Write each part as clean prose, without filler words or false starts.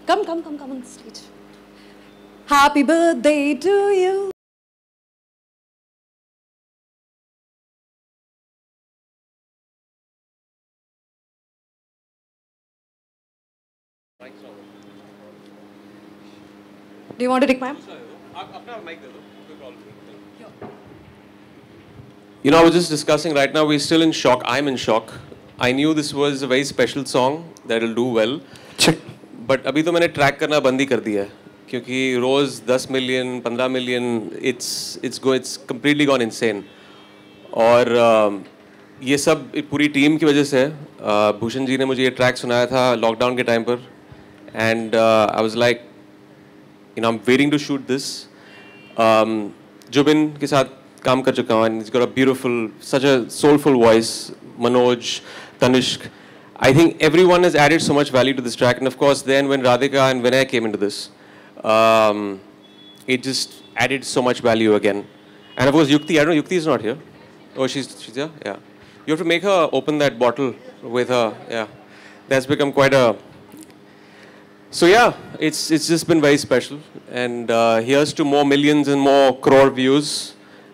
Come on stage. Happy birthday to you. Do you want to take my? You know, I was just discussing right now, we're still in shock. I'm in shock. I knew this was a very special song that will do well. But अभी तो मैंने track करना बंद ही कर दिया है क्योंकि रोज़ 10 million 15 million it's completely gone insane. और ये सब पूरी टीम की वजह से है। भूषण जी ने मुझे ये ट्रैक सुनाया था लॉकडाउन के टाइम पर and I was like you know, I'm waiting to shoot this. Jubin के साथ काम कर चुका हूँ and he's got a beautiful, such a soulful voice. Manoj, Tanishq. I think everyone has added so much value to this track. And of course, then when Radhika and Vinay came into this, it just added so much value again. And of course, Yukti, I don't know, Yukti is not here. Oh, she's here? Yeah. You have to make her open that bottle with her. Yeah. That's become quite a... So yeah, it's just been very special, and here's to more millions and more crore views,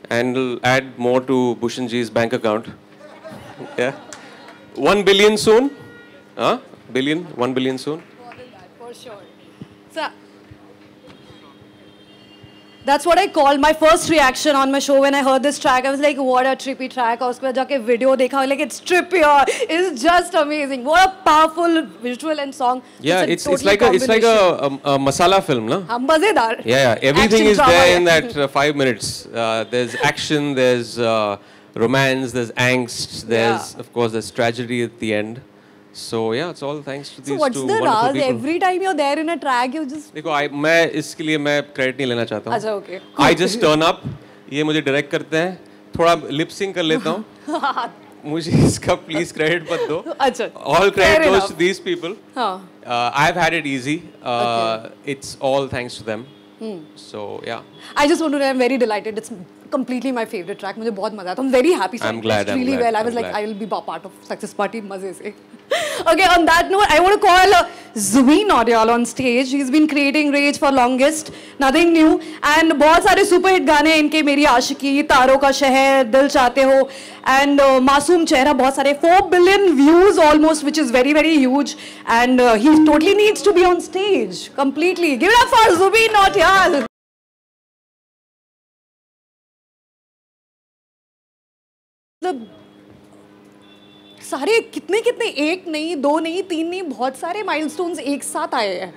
and we'll add more to Bhushan ji's bank account. Yeah, 1 billion soon, huh? 1 billion soon. More than that, for sure. So, that's what I called my first reaction on my show when I heard this track. I was like, what a trippy track. और उसके बाद जाके video देखा, like it's trippy. It's just amazing. What a powerful visual and song. Yeah, it's like a masala film, no? मजेदार. Yeah. Everything is there in that 5 minutes. There's action, there's romance, there's angst, there's of course there's tragedy at the end. So yeah, it's all thanks to these two wonderful people. So what's the raz? Every time you're there in a track, you just... देखो, मैं इसके लिए मैं credit नहीं लेना चाहता हूँ. अच्छा, okay. I just turn up. ये मुझे direct करते हैं. थोड़ा lip sync कर लेता हूँ. मुझे इसका please credit मत दो. अच्छा. All credit goes to these people. हाँ. I've had it easy. It's all thanks to them. So yeah. I just want to say I'm very delighted. It's completely my favorite track. मुझे बहुत मजा आता है. I'm very happy. I'm glad. Really well. I was like, I will be part of success party. मजे से. Okay, on that note, I want to call Zubeen Nautiyal on stage. He's been creating Rage for longest, nothing new, and बहुत सारे super hit गाने इनके, मेरी आशिकी, तारों का शहर, दिल चाहते हो, and मासूम चेहरा, बहुत सारे 4 billion views almost, which is very very huge, and he totally needs to be on stage completely. Give it up for Zubeen Nautiyal. सारे कितने एक नहीं, 2 नहीं, 3 नहीं, बहुत सारे माइलस्टोन्स एक साथ आए हैं.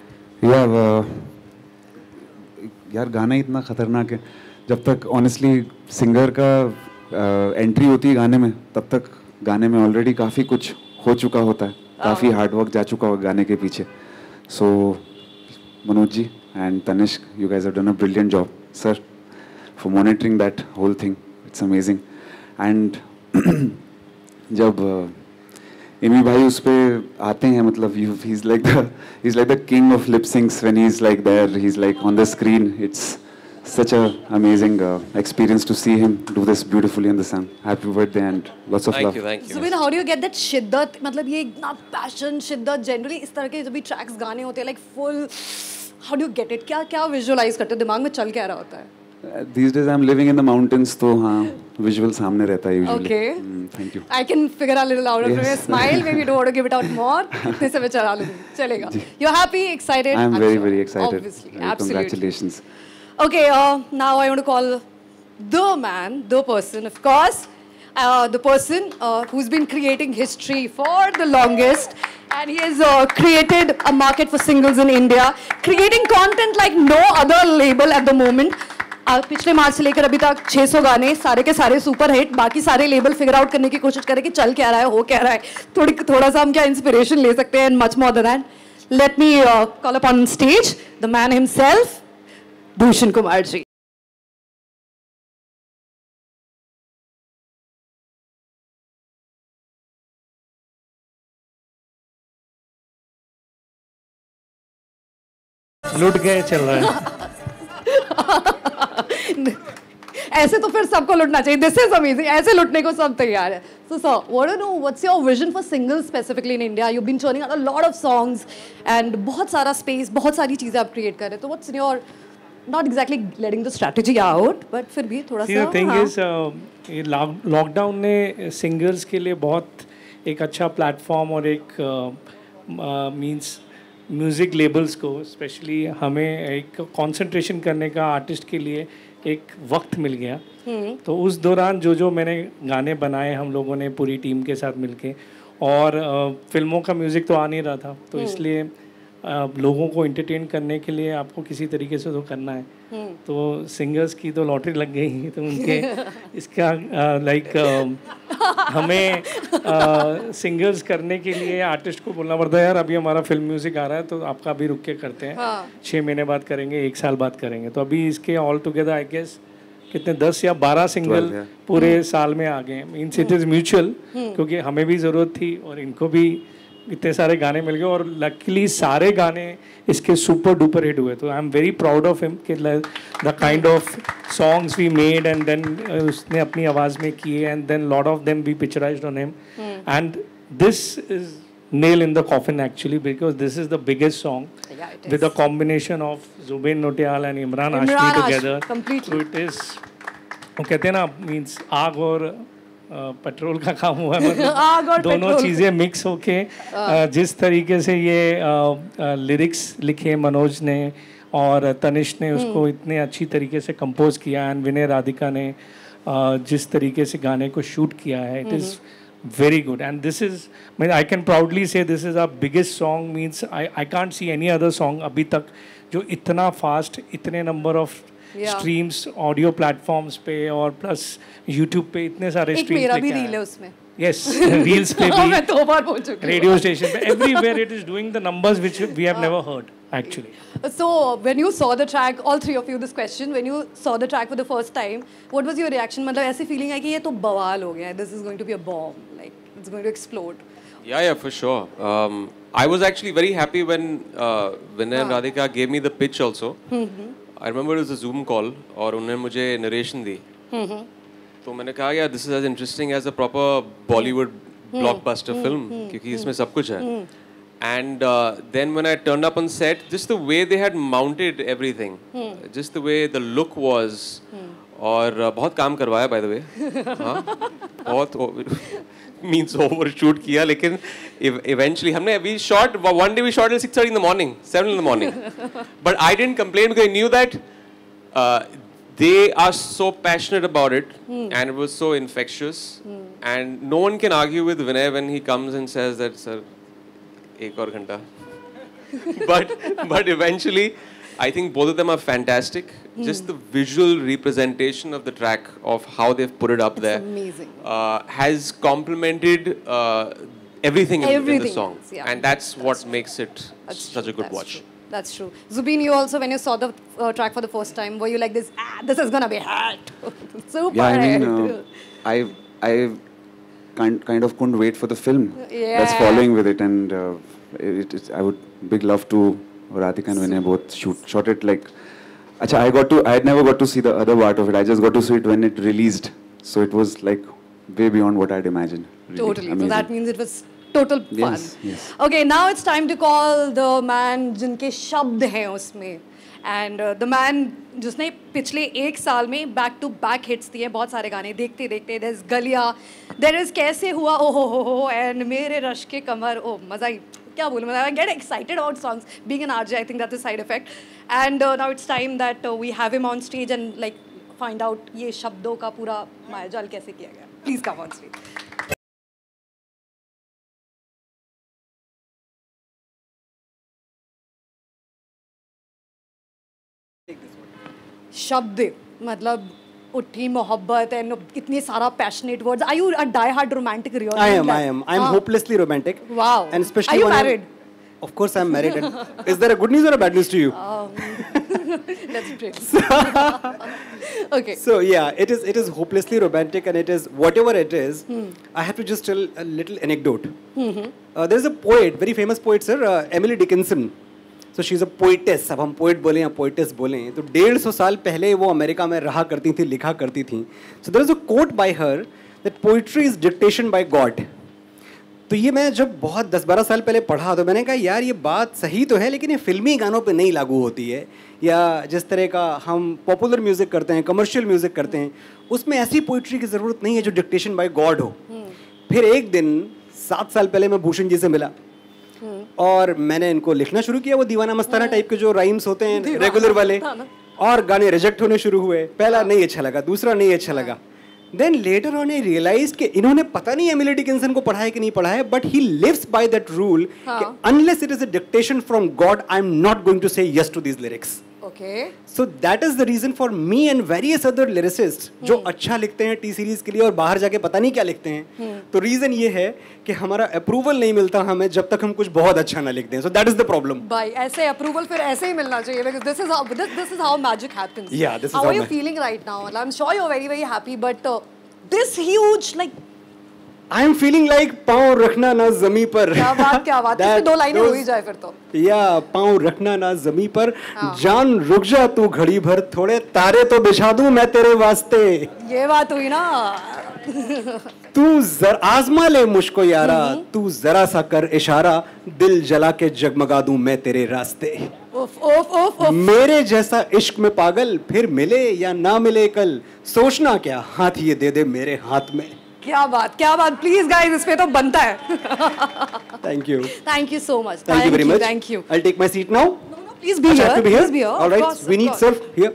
यार गाना इतना खतरनाक है. जब तक ऑनेस्टली सिंगर का एंट्री होती है गाने में, तब तक गाने में ऑलरेडी काफ़ी कुछ हो चुका होता है, काफ़ी हार्ड वर्क जा चुका होगा गाने के पीछे. So Manoj ji and Tanishk, you guys have done a brilliant job sir for monitoring that whole thing. It's amazing. And जब इमी भाई उस पे आते हैं, मतलब he's like the king of lip syncs when he's like there, he's like on the screen. It's such a amazing experience to see him do this beautifully in the sun. Happy birthday and lots of love. Thank you. Zubeen, how do you get that शिद्दत, मतलब ये इतना passion, शिद्दत, generally इस तरह के जब भी tracks गाने होते हैं like full, how do you get it? क्या visualize करते हो, दिमाग में चल क्या रहा होता है? These days I'm living in the mountains, तो हाँ visual सामने रहता है usually. Okay. Thank you. I can figure a little out of your smile. Maybe you don't want to give it out more. इतने से मैं चला लूँगी. चलेगा. You're happy, excited? I'm very excited. Obviously, absolutely. Congratulations. Okay, now I want to call the man, the person, of course, the person who's been creating history for the longest, and he has created a market for singles in India, creating content like no other label at the moment. पिछले मार्च से लेकर अभी तक 600 गाने, सारे के सारे super hit. बाकी सारे लेबल फिगर आउट करने की कोशिश करें कि चल क्या रहा है, हो क्या रहा है, थोड़ा सा हम क्या इंस्पिरेशन ले सकते हैं, and much more than that. Let me call upon stage the man himself, Bhushan Kumar ji. लूट के चल रहा है. ऐसे तो फिर सबको लुटना चाहिए. This is amazing. ऐसे लुटने को सब तैयार है. So sir, want to know what's your vision for singles specifically in India? You've been churning out a lot of songs and बहुत सारा space, बहुत सारी चीजें आप create कर रहे हैं. तो what's your, not exactly letting the strategy out, but फिर भी थोड़ा सा. The thing is, ये लॉकडाउन ने सिंगर्स के लिए बहुत एक अच्छा प्लेटफॉर्म और एक मींस म्यूज़िक लेबल्स को स्पेशली हमें एक कंसंट्रेशन करने का आर्टिस्ट के लिए एक वक्त मिल गया. तो उस दौरान जो मैंने गाने बनाए हम लोगों ने पूरी टीम के साथ मिलके, और फिल्मों का म्यूज़िक तो आ नहीं रहा था, तो इसलिए लोगों को एंटरटेन करने के लिए आपको किसी तरीके से तो करना है. तो सिंगर्स की तो लॉटरी लग गई, तो उनके इसका लाइक हमें सिंगर्स करने के लिए आर्टिस्ट को बोलना पड़ता है यार अभी हमारा फिल्म म्यूज़िक आ रहा है तो आपका अभी रुक के करते हैं. 6 महीने बाद करेंगे, 1 साल बाद करेंगे. तो अभी इसके ऑल टुगेदर आई गेस कितने 10 या 12 सिंगल पूरे साल में आ गए. मीन्स इट इज़ म्यूचुअल, क्योंकि हमें भी ज़रूरत थी और इनको भी इतने सारे गाने मिल गए, और लकीली सारे गाने इसके सुपर डुपर हिट हुए. तो I am very proud of him कि the kind of songs we made and then उसने अपनी आवाज़ में किए, and then lot of them we picturised on him, and this is nail in the coffin actually, because this is the biggest song with a combination of Zubin Nautiyal and Imran Hashmi together. Completely. So it is, वो कहते हैं ना, means आग और petrol का काम हुआ है, मतलब दोनों चीज़ें मिक्स होके जिस तरीके से ये लिरिक्स लिखे मनोज ने और तनिष्क ने उसको इतने अच्छी तरीके से कंपोज किया, एंड विनय राधिका ने जिस तरीके से गाने को शूट किया है, it is very good. And this is, I can proudly say this is our biggest song. Means I can't see any other song अभी तक जो इतना fast, इतने number of streams audio platforms पे और plus YouTube पे इतने सारे streams. एक मेरा भी रील है उसमें. Yes, reels पे भी. मैं 2 बार बोल चुकी हूँ. Radio station पे, everywhere it is doing the numbers which we have never heard actually. So when you saw the track, all three of you, this question, when you saw the track for the first time, what was your reaction? मतलब ऐसी feeling है कि ये तो बवाल हो गया है. This is going to be a bomb. Like it's going to explode. Yeah, for sure. I was actually very happy when Vinay and Radhika gave me the pitch also. I remember it was a Zoom call और उन्होंने मुझे narration दी. तो मैंने कहा यार this is as interesting as a proper Bollywood blockbuster film क्योंकि इसमें सब कुछ है. And then when I turned up on set, just the way they had mounted everything, just the way the look was, और बहुत काम करवाया by the way, हाँ, बहुत means overshoot किया, लेकिन eventually हमने we shot one day we shot till 6:30 in the morning, 7 in the morning, but I didn't complain because I knew that they are so passionate about it, and it was so infectious, and no one can argue with Vinay when he comes and says that sir. एक और घंटा. but eventually I think both of them are fantastic. Just the visual representation of the track, of how they've put it up there, amazing. Has complemented everything in the song, and that's what makes it such a good watch. That's true. Zubin, you also, when you saw the track for the first time, were you like this? This is gonna be hot. Super. Yeah, I mean, I kind of couldn't wait for the film that's following with it, and I would big love to Radhika and Vinay both shot it like. Achha, I had never got to see the other part of it. I just got to see it when it released, so it was like way beyond what I'd imagined. Really totally. amazing. So that means it was total fun. Yes. Okay, now it's time to call the man जिनके शब्द हैं उसमें. And the man जिसने पिछले 1 साल में back to back hits दिए, बहुत सारे गाने देखते देखते, there's गलिया, there is कैसे हुआ, ओ हो, and मेरे रश के कमर, ओ मज़ा ही, क्या बोलूँ मैं, I get excited about songs. Being an RJ, I think that's a side effect. And now it's time that we have him on stage and like find out ये शब्दों का पूरा मायाजाल कैसे किया गया. Please come on stage. शब्द मतलब उठी मोहब्बत एंड इतने सारा passionate words. Are you a die-hard romantic? Really? I am hopelessly romantic. Wow. And especially are you married? Of course I'm married. And is there a good news or a bad news to you? That's great. Okay. So yeah, it is hopelessly romantic, and it is whatever it is. I have to just tell a little anecdote. There is a poet, very famous poet, sir, Emily Dickinson. So she is a poetess. अब हम poet बोलें या poetess बोलें तो 150 साल पहले वो America में रहा करती थी, लिखा करती थी. So there is a quote by her that poetry is dictation by God. तो ये मैं जब बहुत 10-12 साल पहले पढ़ा तो मैंने कहा यार ये बात सही तो है, लेकिन ये फिल्मी गानों पे नहीं लागू होती है, या जिस तरह का हम पॉपुलर म्यूज़िक करते हैं, कमर्शियल म्यूज़िक करते हैं, उसमें ऐसी पोइट्री की ज़रूरत नहीं है जो डिक्टेशन बाय गॉड हो. फिर एक दिन 7 साल पहले मैं भूषण जी से मिला और मैंने इनको लिखना शुरू किया, वो दीवाना मस्ताना टाइप के जो राइम्स होते हैं रेगुलर वाले, और गाने रिजेक्ट होने शुरू हुए. पहला नहीं अच्छा लगा, दूसरा नहीं अच्छा लगा. Then later on I realized कि इन्होंने पता नहीं एमिली डिकिंसन को पढ़ा है कि नहीं पढ़ा है, but he lives by that rule कि unless it is a dictation from God I am not going to say yes to these lyrics. Okay. So that is the reason for me and various other lyricists जो अच्छा लिखते हैं T series के लिए और बाहर जाके पता नहीं क्या लिखते हैं. तो रीजन ये है कि हमारा अप्रूवल नहीं मिलता हमें जब तक हम कुछ बहुत अच्छा ना लिख दें. So that is the problem. भाई ऐसे अप्रूवल फिर ऐसे ही मिलना चाहिए, because this is how magic happens. Yeah, this is how how are you feeling right now? I'm sure you're very very happy, but this huge like I am feeling like पाँव रखना ना जमी पर. क्या बात इसमें 2 लाइनें हो ही जाए फिर तो. या पाँव रखना ना जमी पर, जान रुक जा तू घड़ी भर, थोड़े तारे तो बिछा दूं मैं तेरे वास्ते. ये बात हुई ना. तू आजमा ले मुझको यारा, तू जरा सा कर इशारा, दिल जला के जगमगा दूं मैं तेरे रास्ते. उफ उफ उफ उफ. मेरे जैसा इश्क में पागल फिर मिले या ना मिले कल, सोचना क्या हाथ ये दे दे मेरे हाथ में. क्या बात प्लीज गाइस, इस पे तो बनता है. Thank you so much. Thank you very much. Thank you. I'll take my seat now. No, please be here. Please be here. All right, we need sir here.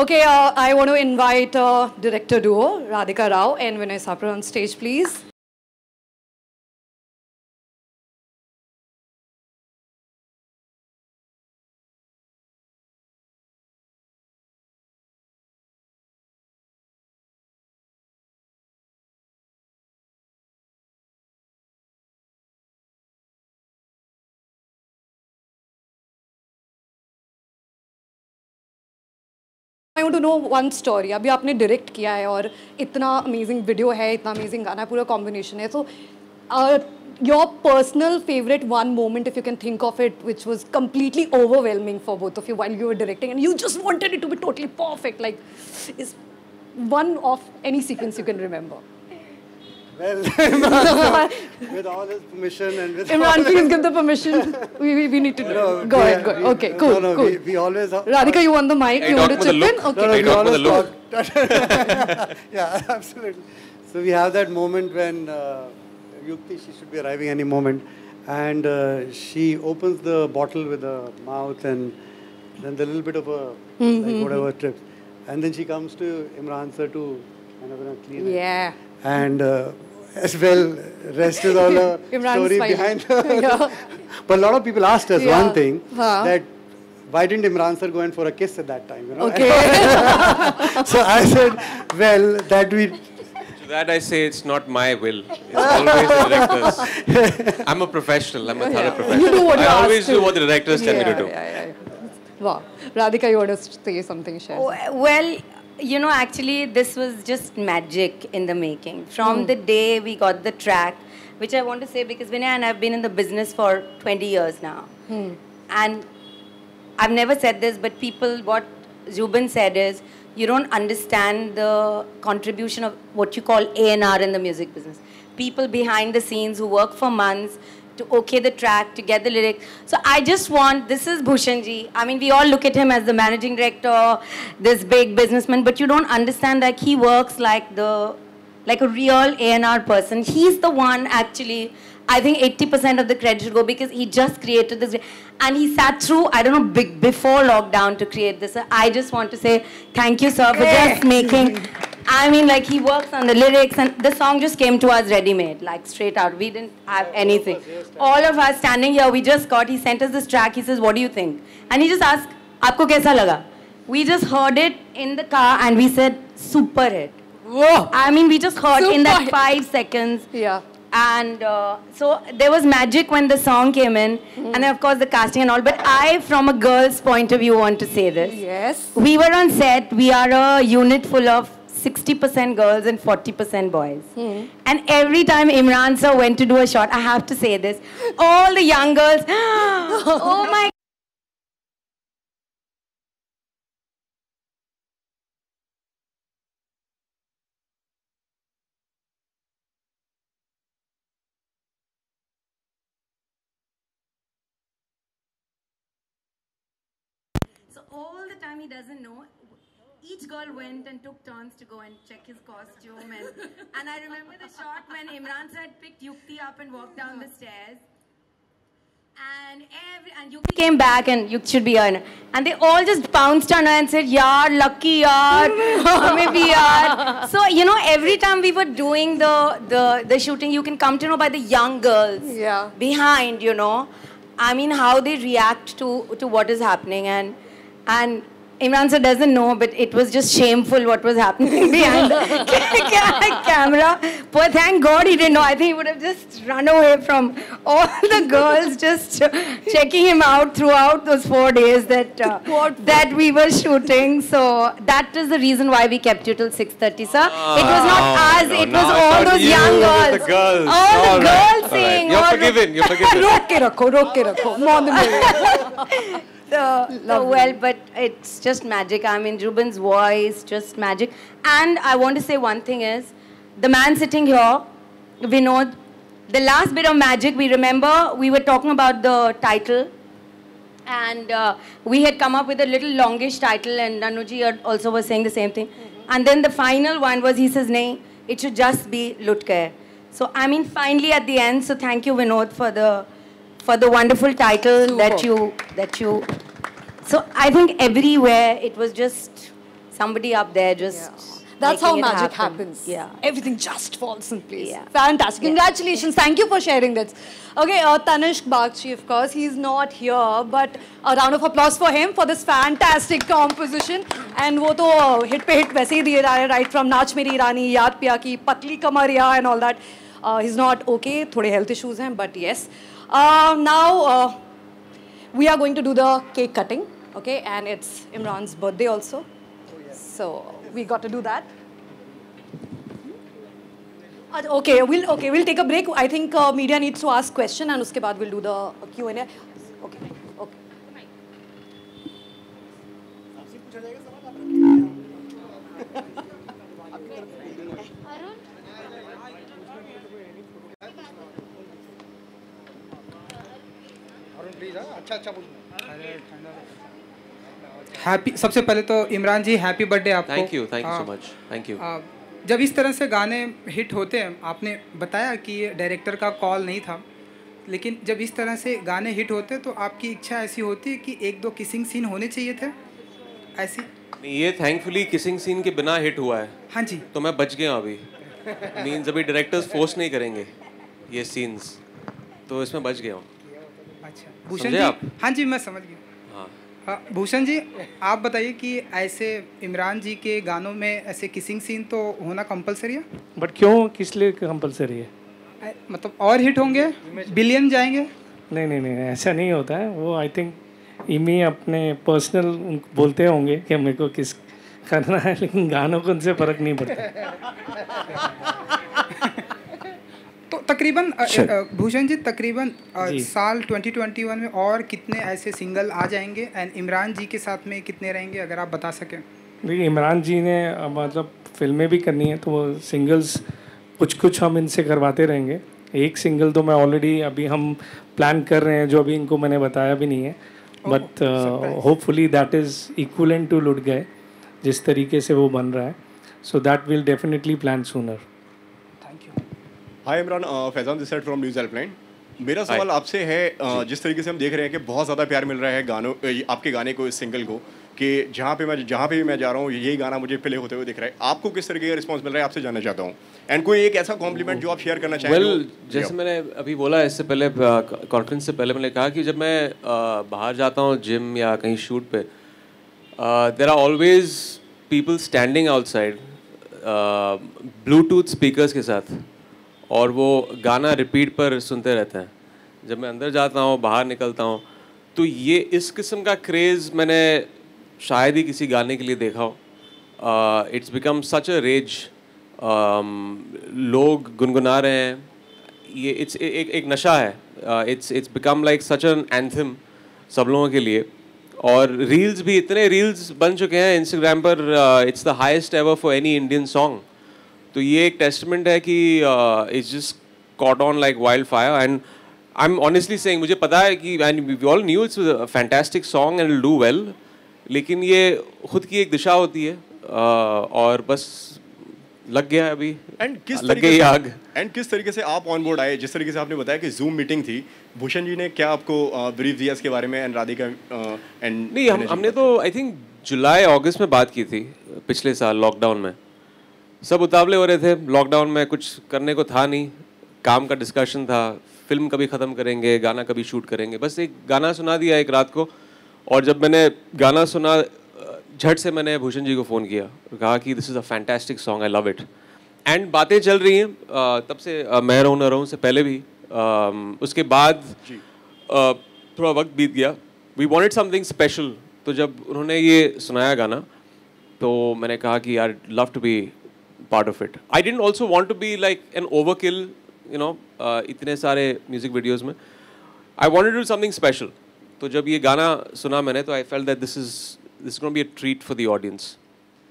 Okay, I want to invite director duo Radhika Rao and Vinay Sapra on stage, please. I want to know one story. अभी आपने direct किया है और इतना amazing video है, इतना amazing गाना, पूरा कॉम्बिनेशन है. So your personal favorite one moment, if you can think of it, which was completely overwhelming for both of you while you were directing, and you just wanted it to be totally perfect, like, is one of any sequence you can remember? Well, with all his permission and with Imran, please give the permission. We need to go ahead. Okay, cool. Cool. We always have, Radhika, you want the mic? You want to chip in? Okay. we always talk. Yeah, absolutely. So we have that moment when Yukti, she should be arriving any moment, and she opens the bottle with the mouth, and then the little bit of a like whatever trips, and then she comes to Imran sir to kind of clean it. Yeah. And as well, rest is all a story behind. But a lot of people asked us one thing, that why didn't Imran sir go in for a kiss at that time? You know? Okay. So I said, well, that we. To that I say it's not my will. It's always the directors. I'm a professional. I'm a thorough professional. You do what you I ask always to. do what the directors tell me to do. Wow. Radhika, you want to say something, share? Well, you know, actually, this was just magic in the making. From the day we got the track, which I want to say because Vinay and I have been in the business for 20 years now. And I've never said this, but what Zubin said is, you don't understand the contribution of what you call A&R in the music business. People behind the scenes who work for months to okay the track, to get the lyrics. So I just want, this is Bhushanji. I mean, we all look at him as the managing director, this big businessman, but you don't understand like he works like a real A&R person. He's the one actually, I think 80% of the credit should go because he just created this. And he sat through, I don't know, before lockdown to create this. I just want to say thank you, sir, for just making. I mean, like, he works on the lyrics, and the song just came to us ready-made, like, straight out. We didn't have anything. All of us standing here, he sent us this track. He says, what do you think? And he just asked, aapko kaisa laga? We just heard it in the car, and we said, super hit. Whoa. I mean, we just heard Super in that hit. 5 seconds. Yeah. And so there was magic when the song came in, and then of course the casting and all. But I, from a girl's point of view, want to say this. Yes. We were on set. We are a unit full of 60% girls and 40% boys. And every time Imran sir went to do a shot, I have to say this, all the young girls, oh my all the time he doesn't know. Each girl went and took turns to go and check his costume, and I remember the shot when Imran sir had picked Yukti up and walked down the stairs, and Yukti came back and Yukti should be here, and they all just pounced on her and said, "Yaar, lucky yaar, hame bhi yaar." So you know, every time we were doing the shooting, you can come to know by the young girls behind, you know, I mean how they react to what is happening, and Imran sir doesn't know, but it was just shameful what was happening behind the camera. But thank God he didn't know. I think he would have just run away from all the girls just checking him out throughout those 4 days that we were shooting. So that is the reason why we kept you till 6:30, sir. It was not us. No, it was all those young girls. The girls. All the girls All saying. You're forgiven. You're forgiven. रोक के रखो more than me. Well, but it's just magic. I mean, Ruben's voice, just magic. And I want to say one thing is, the man sitting here, Vinod, the last bit of magic, we remember we were talking about the title, and we had come up with a little longish title, and Nanuji also was saying the same thing. And then the final one was, he says, "Nahi, it should just be Lutke." So, I mean, finally at the end, so thank you, Vinod, for the wonderful title that you. So I think everywhere it was just somebody up there just. That's how making it magic happen. happens. Yeah. Everything just falls in place. Yeah. Fantastic. Congratulations. Thank you for sharing that. Okay, Tanishq Bagchi, of course, he's not here, but a round of applause for him for this fantastic composition. And वो तो hit पे hit वैसे ही दिए जा रहे हैं, right from नाच मेरी रानी, याद पिया की, पतली कमरिया and all that. He's not okay. थोड़े health issues हैं, but yes. Now we are going to do the cake cutting. Okay, and it's Imran's birthday also. So we got to do that. Okay, we'll take a break. I think media needs to ask question, and उसके बाद we'll do the Q&A. Okay. Happy सबसे पहले तो इमरान जी happy birthday आपको। Thank you so much. Thank you. जब इस तरह से गाने हिट होते हैं, आपने बताया कि ये डायरेक्टर का कॉल नहीं था, लेकिन जब इस तरह से गाने हिट होते हैं तो आपकी इच्छा ऐसी होती है कि 1-2 किसिंग सीन होने चाहिए थे ऐसी? ये थैंकफुली किसिंग सीन के बिना हिट हुआ है। हाँ जी। तो मैं बच गया अभी। मीन्स अभी डायरेक्टर्स फोर्स नहीं करेंगे ये सीन्स, तो इसमें बच गया हूँ। अच्छा भूषण जी। आप? हाँ जी मैं समझ गया। भूषण जी आप बताइए कि ऐसे इमरान जी के गानों में ऐसे किसिंग सीन तो होना कंपलसरी है? बट क्यों, किस लिए कंपलसरी है? मतलब और हिट होंगे, बिलियन जाएंगे? नहीं ऐसा नहीं होता है। वो आई थिंक इमी अपने पर्सनल बोलते होंगे कि मेरे को किस करना है, लेकिन गानों को उनसे फर्क नहीं पड़ता। तो तकरीबन भूषण जी तकरीबन साल 2021 में और कितने ऐसे सिंगल आ जाएंगे एंड इमरान जी के साथ में कितने रहेंगे, अगर आप बता सकें? देखिए इमरान जी ने मतलब फिल्में भी करनी है, तो वो सिंगल्स कुछ हम इनसे करवाते रहेंगे। एक सिंगल तो मैं ऑलरेडी अभी हम प्लान कर रहे हैं, जो अभी इनको मैंने बताया भी नहीं है, but hopefully that is equivalent to लुट गए जिस तरीके से वो बन रहा है। So that will definitely plan sooner. Hi Imran, Faizan this side from news helpline. मेरा सवाल आपसे है, जिस तरीके से हम देख रहे हैं कि बहुत ज़्यादा प्यार मिल रहा है गानों आपके गाने को, इस सिंगल को, कि जहाँ पे भी मैं जा रहा हूँ यही गाना मुझे प्ले होते हुए दिख रहा है। आपको किस तरीके का रिस्पांस मिल रहा है, आपसे जानना चाहता हूँ। एंड कोई एक ऐसा कॉम्प्लीमेंट जो आप शेयर करना चाहें? जैसे मैंने अभी बोला, इससे पहले कॉन्फ्रेंस से पहले मैंने कहा कि जब मैं बाहर जाता हूँ जिम या कहीं शूट पे, there are always people standing outside Bluetooth speakers के साथ, और वो गाना रिपीट पर सुनते रहते हैं। जब मैं अंदर जाता हूँ, बाहर निकलता हूँ, तो ये इस किस्म का क्रेज़ मैंने शायद ही किसी गाने के लिए देखा हो। It's become such a rage, लोग गुनगुना रहे हैं, ये इट्स एक नशा है। It's become like such an anthem सब लोगों के लिए। और रील्स भी, इतने रील्स बन चुके हैं इंस्टाग्राम पर, it's the highest ever for any Indian song. तो ये एक टेस्टमेंट है कि it's just caught on like wildfire. And I am honestly saying, मुझे पता है कि and we all knew it's a fantastic song and will do well, लेकिन ये खुद की एक दिशा होती है और बस लग गया अभी एंड किस लग गई आग। एंड किस तरीके से आप ऑन बोर्ड आए, जिस तरीके से आपने बताया कि जूम मीटिंग थी, भूषण जी ने क्या आपको ब्रीफ दिया इसके बारे में एंड राधिका एंड नहीं हमने तो आई थिंक जुलाई अगस्त में बात की थी पिछले साल लॉकडाउन में। सब उतावले हो रहे थे, लॉकडाउन में कुछ करने को था नहीं, काम का डिस्कशन था, फिल्म कभी ख़त्म करेंगे, गाना कभी शूट करेंगे, बस एक गाना सुना दिया एक रात को। और जब मैंने गाना सुना झट से मैंने भूषण जी को फ़ोन किया, कहा कि this is a fantastic song, I love it. And बातें चल रही हैं तब से, मैं रहूँ न रहूँ से पहले भी। उसके बाद थोड़ा वक्त बीत गया, वी वॉन्टेड समथिंग स्पेशल। तो जब उन्होंने ये सुनाया गाना तो मैंने कहा कि यार love to be part of it. I didn't also want to be like an overkill, you know, इतने सारे म्यूजिक वीडियोज़ में। I wanted to do something special. तो जब ये गाना सुना मैंने तो I felt that this is gonna be a treat for the audience.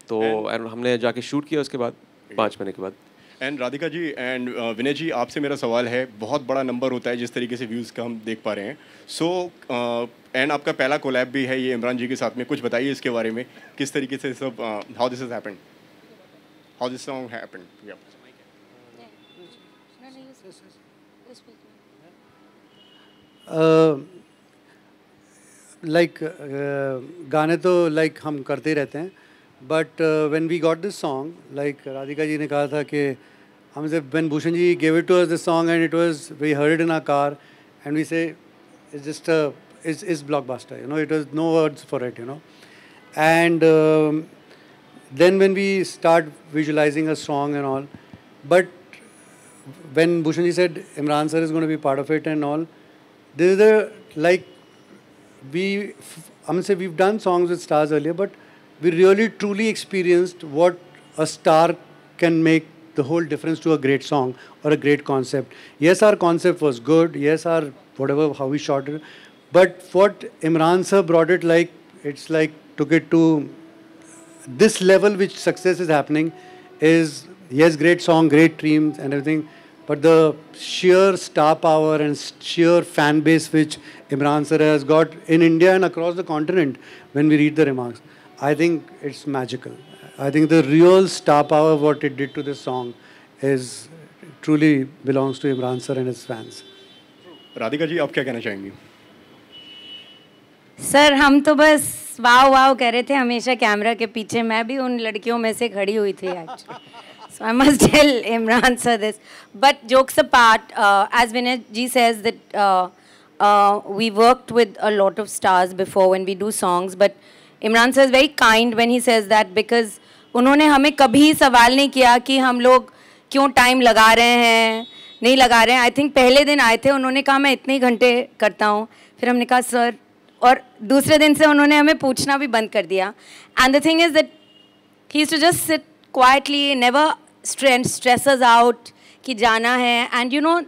तो एंड हमने जाके शूट किया उसके बाद 5 महीने के बाद। एंड राधिका जी एंड विनय जी, आपसे मेरा सवाल है, बहुत बड़ा नंबर होता है जिस तरीके से व्यूज़ का हम देख पा रहे हैं। सो एंड आपका पहला कोलैब भी है ये इमरान जी के साथ में, कुछ बताइए इसके बारे में, किस तरीके से सब how this has happened, how this song happened. या लाइक गाने तो लाइक हम करते ही रहते हैं, but when we got this song, like Radhika ji ने कहा था कि हमसे, when Bhushan ji gave it to us this song and it was, we heard it in our car and we say it's just is blockbuster, you know, it was no words for it, you know. And then when we start visualizing a song and all, but when Bhushan ji said Imran sir is going to be part of it and all, there is a, like, I'm say we've done songs with stars earlier, but we really truly experienced what a star can make the whole difference to a great song or a great concept. Yes, our concept was good, yes, our whatever, how we shot it, but what Imran sir brought it, like, it's like took it to this level which success is happening is, yes, great song, great dreams and everything, but the sheer star power and sheer fan base which Imran sir has got in India and across the continent, when we read the remarks, I think it's magical. I think the real star power what it did to this song is truly belongs to Imran sir and his fans. Radhika ji, आप क्या कहना चाहेंगी? Sir हम तो बस वाव वाव कह रहे थे हमेशा कैमरा के पीछे। मैं भी उन लड़कियों में से खड़ी हुई थी actually. So I must tell Imran sir this, but jokes apart, as Vinay ji says that we worked with a lot of stars before when we do songs, but Imran sir is very kind when he says that, because उन्होंने हमें कभी सवाल नहीं किया कि हम लोग क्यों टाइम लगा रहे हैं, नहीं लगा रहे हैं। आई थिंक पहले दिन आए थे, उन्होंने कहा मैं इतने घंटे करता हूँ, फिर हमने कहा सर, और दूसरे दिन से उन्होंने हमें पूछना भी बंद कर दिया। And the thing is that he used to just sit quietly, never stress us out कि जाना है। And you know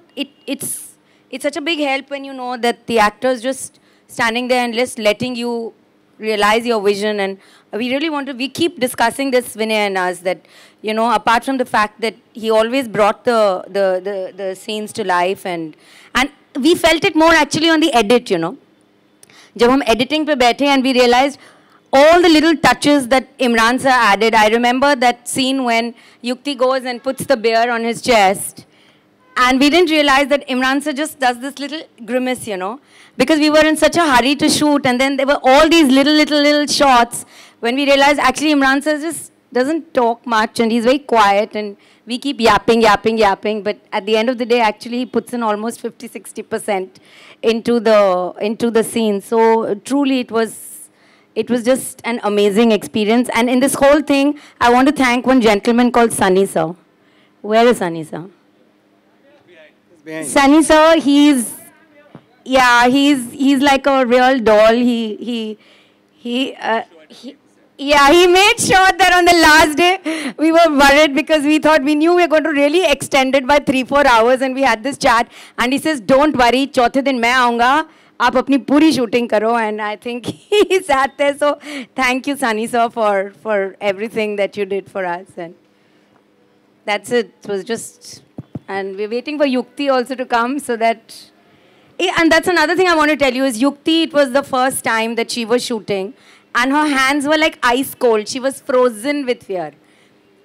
it's such a big help when you know that the actors just standing there and just letting you realize your vision. And we really want to, we keep discussing this, Vinay and us, that, you know, apart from the fact that he always brought the scenes to life, and we felt it more actually on the edit, you know. जब हम editing पे बैठे and we realized all the little touches that Imran sir added. I remember that scene when Yukti goes and puts the beer on his chest. And we didn't realize that Imran sir just does this little grimace, you know, because we were in such a hurry to shoot, and then there were all these little shots when we realized actually Imran sir just doesn't talk much and he's very quiet, and we keep yapping, but at the end of the day actually he puts in almost 50-60% into the scene. So truly it was just an amazing experience. And in this whole thing I want to thank one gentleman called Sunny sir. Where is Sunny sir? Sunny sir, he's like a real doll. He made sure that on the last day we were worried because we thought, we knew we were going to really extend it by 3-4 hours, and we had this chat and he says, don't worry, चौथे दिन मैं आऊँगा, आप अपनी पूरी shooting करो. And I think he sat there. So thank you Sunny sir for everything that you did for us. And that's it. It was just, and we're waiting for Yukti also to come, so that, and that's another thing I want to tell you is Yukti, it was the first time that she was shooting, and her hands were like ice cold. She was frozen with fear.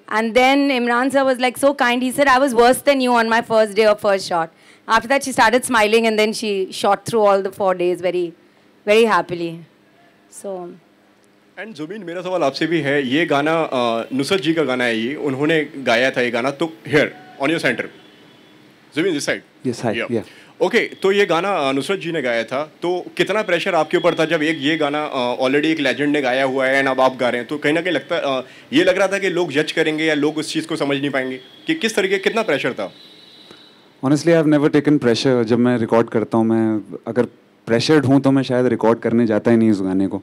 And then Imran sir was like so kind. He said, I was worse than you on my first day of first shot. After that, she started smiling, and then she shot through all the 4 days very, very happily. So. And Jubin, मेरा सवाल आपसे भी है, ये गाना नुसरत जी का गाना है, ये उन्होंने गाया था ये गाना, तो here on your centre Jubin this side, yes hi, yeah okay, तो ये गाना नुसरत जी ने गाया था, तो कितना प्रेशर आपके ऊपर था जब ये गाना ऑलरेडी एक लेजेंड ने गाया हुआ है एंड अब आप गा रहे हैं, तो कहीं ना कहीं लगता ये लग रहा था कि लोग जज करेंगे या लोग उस चीज़ को समझ नहीं पाएंगे, कि किस तरीके कितना प्रेशर था? Honestly I have never taken pressure. जब मैं रिकॉर्ड करता हूँ, मैं अगर प्रेशर्ड हूँ तो मैं शायद रिकॉर्ड करने जाता ही नहीं इस गाने को.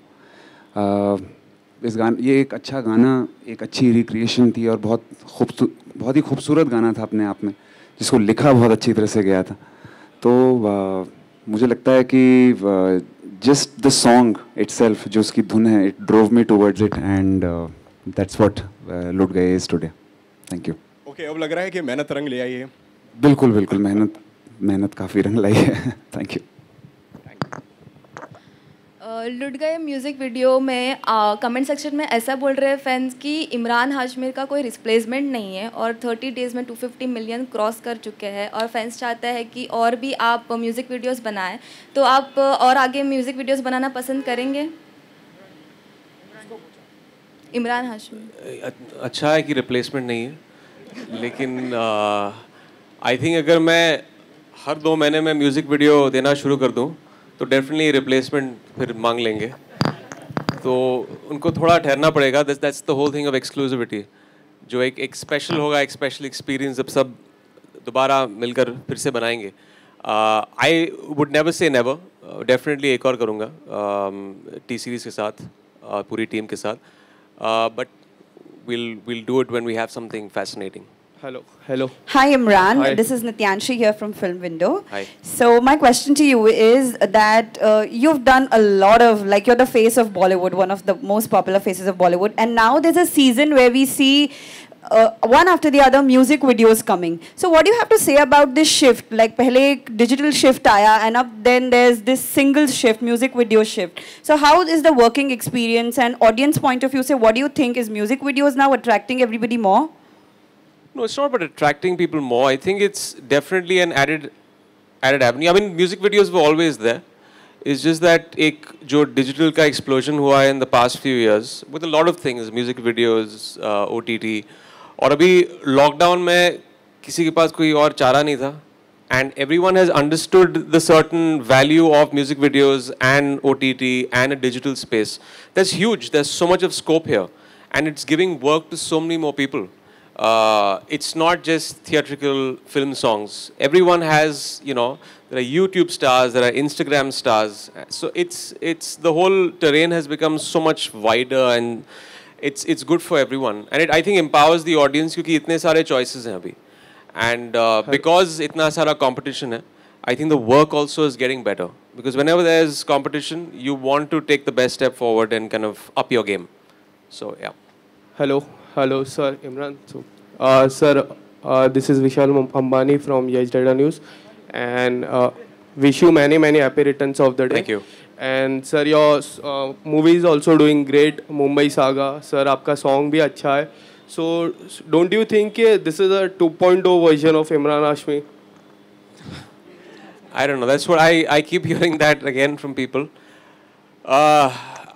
ये एक अच्छा गाना, एक अच्छी रिक्रिएशन थी और बहुत ही खूबसूरत गाना था अपने आप में, जिसको लिखा बहुत अच्छी तरह से गया था. तो मुझे लगता है कि जस्ट द सॉन्ग इटसेल्फ, जो उसकी धुन है, it drove me towards it and that's what लुट गए is today. Thank you. Okay, अब लग रहा है कि मेहनत रंग ले आई है. बिल्कुल बिल्कुल, मेहनत काफ़ी रंग लाई है. Thank you. लुट गए म्यूज़िक वीडियो में कमेंट सेक्शन में ऐसा बोल रहे हैं फैंस कि इमरान हाशमी का कोई रिप्लेसमेंट नहीं है और 30 डेज़ में 250 मिलियन क्रॉस कर चुके हैं और फैंस चाहते हैं कि और भी आप म्यूज़िक वीडियोस बनाएं, तो आप और आगे म्यूज़िक वीडियोस बनाना पसंद करेंगे? इमरान हाशमी अच्छा है कि रिप्लेसमेंट नहीं है, लेकिन आई थिंक अगर मैं हर 2 महीने में म्यूज़िक वीडियो देना शुरू कर दूं तो डेफिनेटली रिप्लेसमेंट फिर मांग लेंगे, तो उनको थोड़ा ठहरना पड़ेगा. That's the whole thing of exclusivity. जो एक स्पेशल होगा, एक स्पेशल एक्सपीरियंस जब सब दोबारा मिलकर फिर से बनाएंगे. I would never say never, definitely एक और करूँगा टी सीरीज़ के साथ, पूरी टीम के साथ, but we'll do it when we have something fascinating. Hello. Hi Imran, Hi. This is Nityanshi here from Film Window. Hi. So my question to you is that you've done a lot of, like, you're the face of Bollywood, one of the most popular faces of Bollywood, and now there's a season where we see one after the other music videos coming. So what do you have to say about this shift? Like pehle ek digital shift aaya and then there's this single shift, music video shift. So how is the working experience and audience point of view? Say, what do you think, is music videos now attracting everybody more? No, it's not about attracting people more. I think it's definitely an added avenue. I mean, music videos were always there. It's just that एक जो digital का explosion हुआ है in the past few years with a lot of things, music videos, OTT, और अभी lockdown में किसी के पास कोई और चारा नहीं था, and everyone has understood the certain value of music videos and OTT and a digital space. That's huge. There's so much of scope here, and it's giving work to so many more people. It's not just theatrical film songs. Everyone has, there are YouTube stars, there are Instagram stars. So it's the whole terrain has become so much wider, and it's good for everyone. And it, I think, empowers the audience क्योंकि इतने सारे choices हैं अभी. And because इतना सारा competition है, I think the work also is getting better. Because whenever there's competition, you want to take the best step forward and kind of up your game. So yeah. Hello, sir, Imran. So, sir, this is Vishal Ambani from Yes Data News, and wish you many happy returns of the day. Thank you. And sir, your movie is also doing great. Mumbai Saga, sir, आपका song भी अच्छा है. So, don't you think this is a 2.0 version of Imran Hashmi? I don't know. That's what I keep hearing that again from people.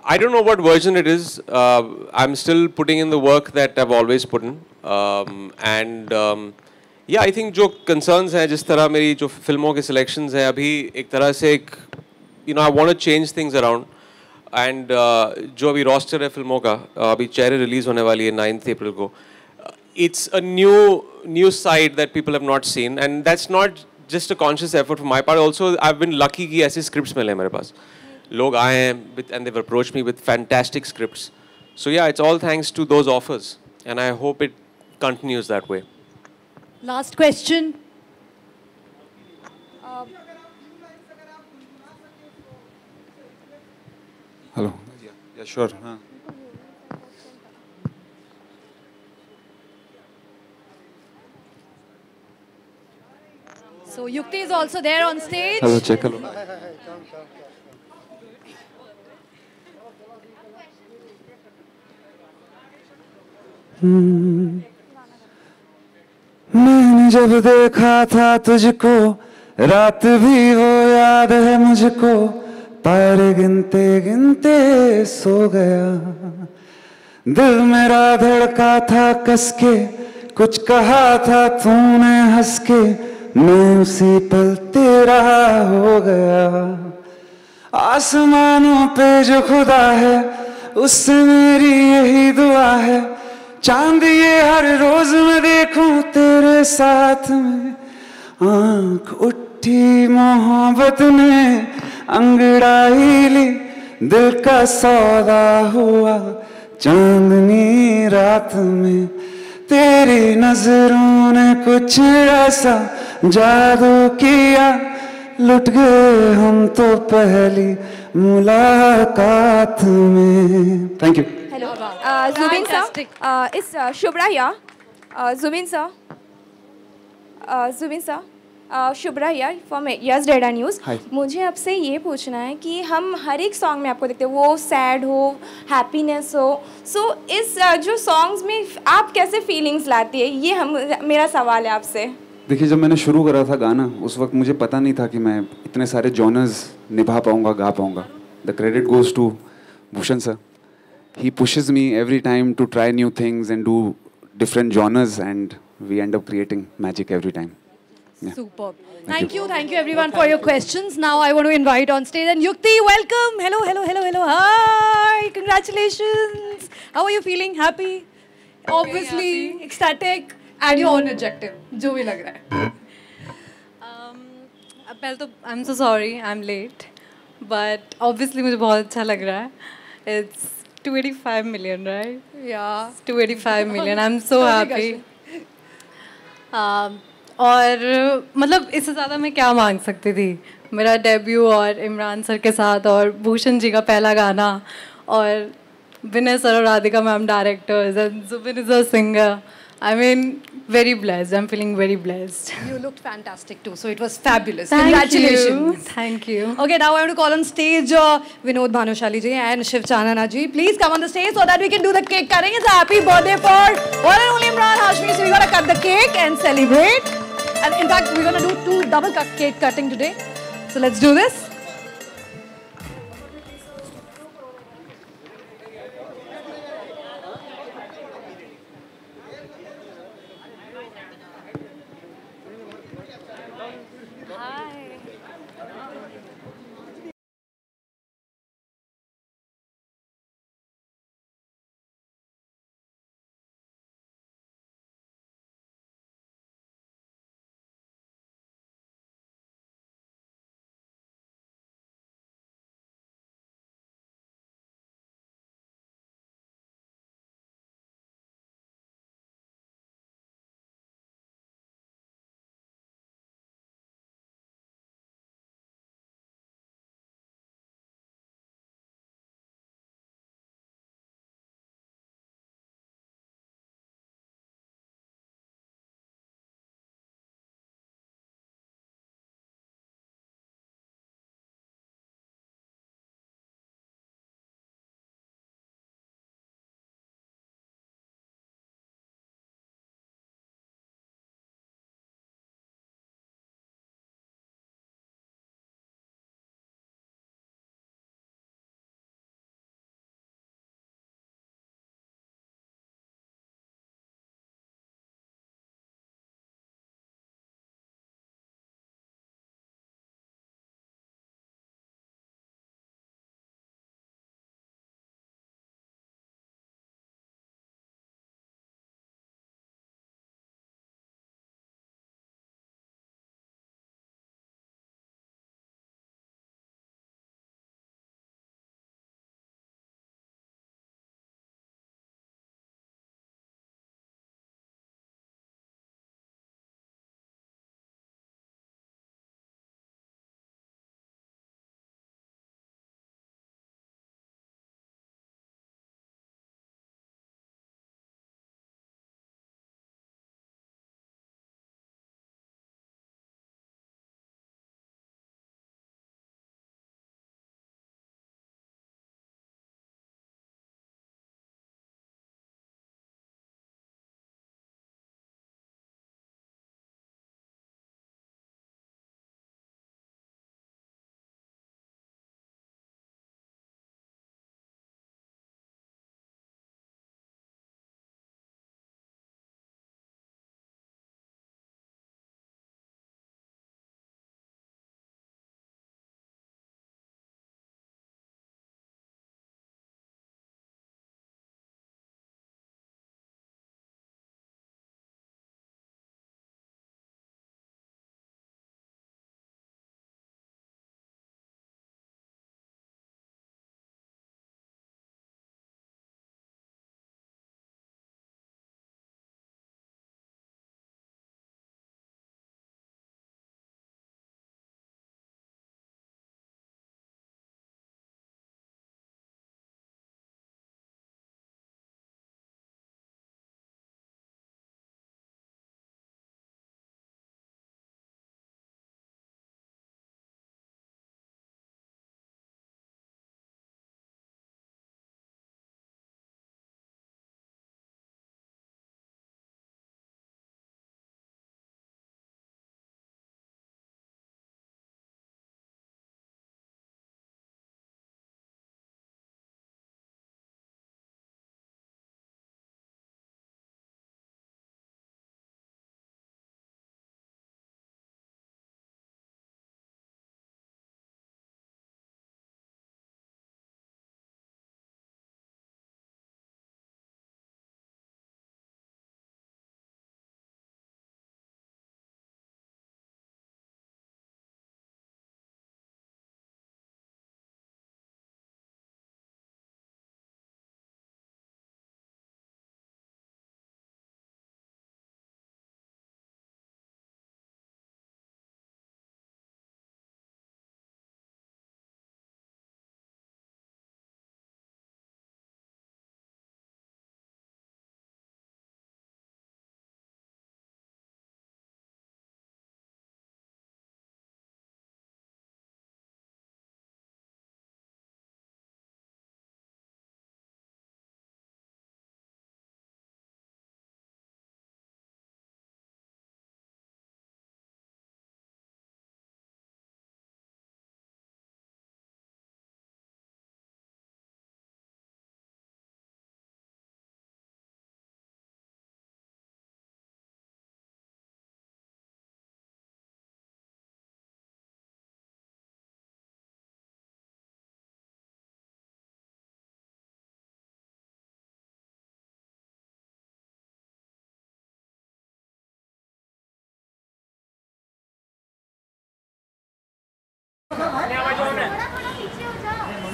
I don't know what version it is. I'm still putting in the work that I've always put in. Yeah, I think जो concerns हैं, जिस तरह मेरी जो फिल्मों के selections हैं अभी एक तरह से एक, I want to change things around. And जो अभी roster है फिल्मों का, अभी चेहरे release होने वाली है 9th April को. It's a new side that people have not seen, and that's not just a conscious effort from my part. Also, I've been lucky कि ऐसे scripts मिले मेरे पास. लोग आए हैं and they've approached me with fantastic scripts. So yeah, it's all thanks to those offers, and I hope it continues that way. Last question. Hello. Yeah, sure. So Yukti is also there on stage. Hello, check. Hello. मैंने जब देखा था तुझको, रात भी वो याद है मुझको, तारे गिनते गिनते सो गया। दिल मेरा धड़का था कस के, कुछ कहा था तूने हंस के, मैं उसी पल तेरा हो गया। आसमानों पे जो खुदा है, उससे मेरी यही दुआ है, चांद ये हर रोज मैं देखूं तेरे साथ में। आंख उठी मोहब्बत ने अंगड़ाई ली, दिल का सौदा हुआ चांदनी रात में। तेरी नजरों ने कुछ ऐसा जादू किया, लुट गए हम तो पहली मुलाकात में। Thank you. Hello, Zubin sir. It's Shubhra here. Zubin sir. Zubin sir. Shubhra here from Yes Data News. Hi. मुझे आपसे ये पूछना है कि हम हर एक सॉन्ग में आपको देखते हैं, वो सैड हो, हैप्पीनेस हो, सो इस जो सॉन्ग्स में आप कैसे फीलिंग्स लाती है, ये हम मेरा सवाल है आपसे। देखिए, जब मैंने शुरू करा था गाना, उस वक्त मुझे पता नहीं था कि मैं इतने सारे जॉनर्स निभा पाऊंगा, गा पाऊंगा। The credit goes to Bhushan sir. He pushes me every time to try new things and do different genres, and we end up creating magic every time. Yeah. Superb. Thank you everyone for your questions. Now I want to invite on stage and Yukti, welcome. Hello. Hi, congratulations. How are you feeling? Happy? Obviously, ecstatic. And your own adjective, जो भी लग रहा है. पहले तो I'm so sorry, I'm late. But obviously मुझे बहुत अच्छा लग रहा है. It's 285 million, right? Yeah. 285 million. I'm so happy. और मतलब इससे ज़्यादा मैं क्या मांग सकती थी. मेरा डेब्यू और इमरान सर के साथ और भूषण जी का पहला गाना और विनय सर और Radhika ma'am directors and Zubin is a singer. I mean, very blessed. I'm feeling very blessed. You looked fantastic too, so it was fabulous. Thank Congratulations. you. Thank you. Okay, now I want to call on stage Vinod Bhanushali ji and Shiv Chanana ji. Please come on the stage so that we can do the cake cutting. It's a happy birthday for one and only Imran Hashmi. So we gotta cut the cake and celebrate. And in fact, we're gonna do 2 double cake cutting today. So let's do this.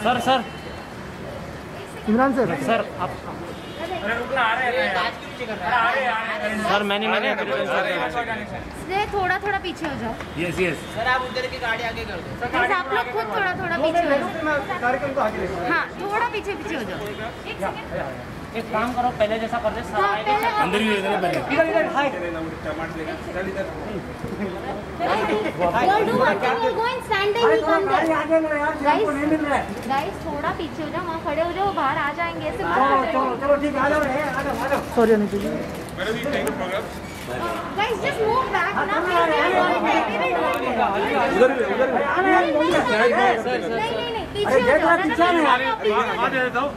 Sir sir Imran sir sir आप sir मैंने थोड़ा थोड़ा पीछे हो जाओ। Yes yes sir आप उधर की गाड़ी आगे कर दो। सर आप लोग खुद थोड़ा थोड़ा पीछे हो जाओ। हाँ थोड़ा पीछे पीछे हो जाओ। एक सेकंड एक काम करो पहले जैसा कर दे सर अंदर ही इधर पहले इधर इधर हाय गाइस थोड़ा पीछे हो जाओ, वहाँ खड़े हो जाओ, बाहर आ जाएंगे। चलो ठीक है, आ जाओ सॉरी अनिता जी। Guys, just move back now. नहीं पीछे हो जाओ। आ देता हूँ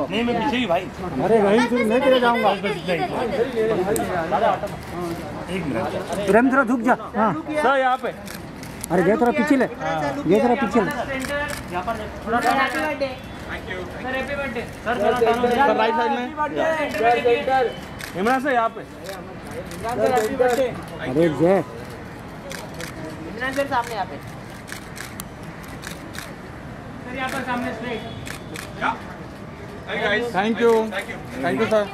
नहीं मैं पीछे ही भाई। अरे वहीं से मैं तेरे जाऊंगा। एक मिनट प्रेम थोड़ा झुक जा। हाँ सर यहाँ पे अरे ये थोड़ा पीछे ले, ये थोड़ा पीछे ले। यहाँ पर थोड़ा happy birthday. Thank you sir, happy birthday sir. Sir right side में इमरान सर यहाँ पे। अरे जय इमरान सर सामने यहाँ पे। सर यहाँ पर सामने स्ट्रेट। Thank you sir.